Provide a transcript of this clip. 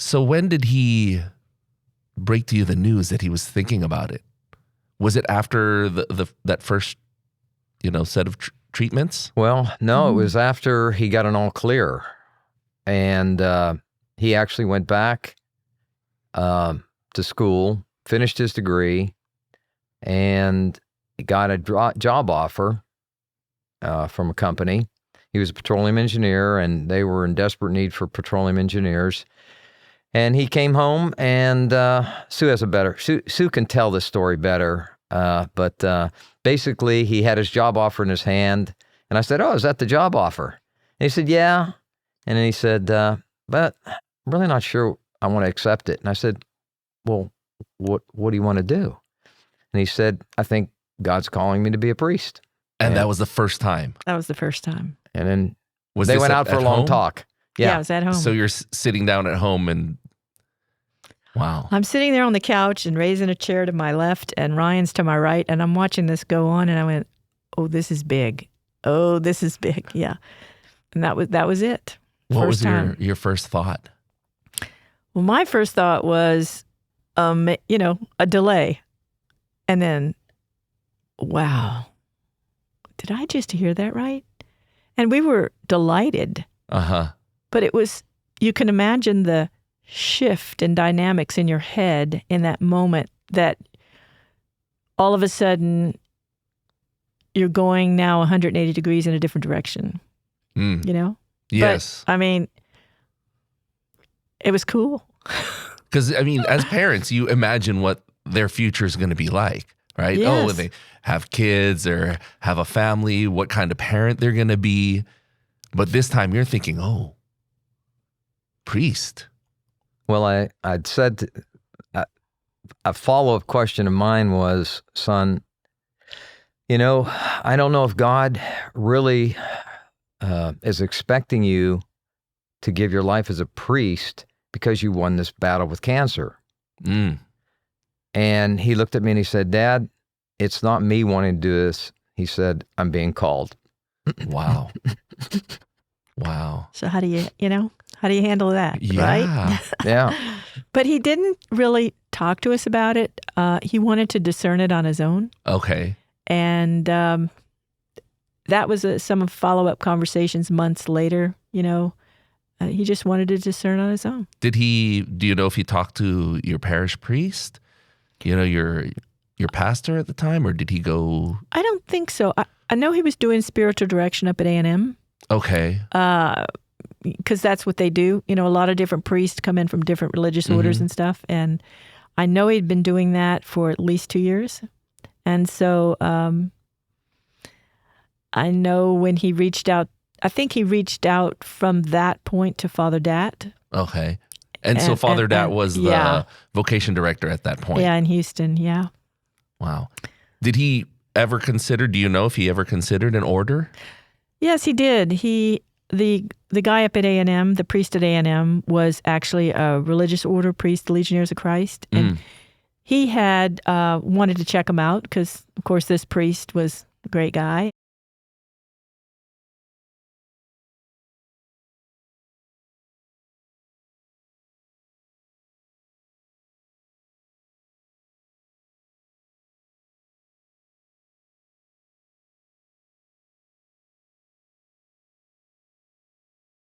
So when did he break to you the news that he was thinking about it? Was it after that first, set of treatments? Well, no, it was after he got an all clear. And he actually went back to school, finished his degree, and got a job offer from a company. He was a petroleum engineer, and they were in desperate need for petroleum engineers. And he came home, and Sue can tell this story better, but basically he had his job offer in his hand, and I said, "Oh, is that the job offer?" And he said, "Yeah." And then he said, "But I'm really not sure I want to accept it." And I said, "Well, what do you want to do?" And he said, "I think God's calling me to be a priest." And that was the first time? That was the first time. And then they went out for a long talk. Yeah, I was at home. So you're sitting down at home and, wow. I'm sitting there on the couch and raising a chair to my left and Ryan's to my right, and I'm watching this go on, and I went, "Oh, this is big. Oh, this is big." Yeah. And that was it. What was your first thought? Well, my first thought was, a delay. And then, wow, did I just hear that right? And we were delighted. Uh-huh. But it was, you can imagine the shift in dynamics in your head in that moment, that all of a sudden you're going now 180 degrees in a different direction, Yes. But, it was cool. Because, as parents, you imagine what their future is going to be like, right? Yes. Oh, when they have kids or have a family, what kind of parent they're going to be. But this time you're thinking, oh, priest. Well, I'd said a follow-up question of mine was, "Son, I don't know if God really is expecting you to give your life as a priest because you won this battle with cancer." And he looked at me and he said, "Dad, it's not me wanting to do this." He said, "I'm being called." Wow. Wow. So how do you handle that, right? Yeah. But he didn't really talk to us about it. He wanted to discern it on his own. Okay. And that was some follow-up conversations months later, he just wanted to discern on his own. Do you know if he talked to your parish priest, your pastor at the time, or did he go? I don't think so. I know he was doing spiritual direction up at A&M. Okay. Because that's what they do. A lot of different priests come in from different religious orders and stuff. And I know he'd been doing that for at least 2 years. And so I know when he reached out, I think he reached out from that point to Father Dat. Okay. And so Father Dat was the vocation director at that point. Yeah, in Houston, yeah. Wow. Did he ever consider, do you know if he ever considered an order? Yes, he did. The guy up at A&M, the priest at A&M, was actually a religious order priest, the Legionnaires of Christ. And he had wanted to check him out because, of course, this priest was a great guy.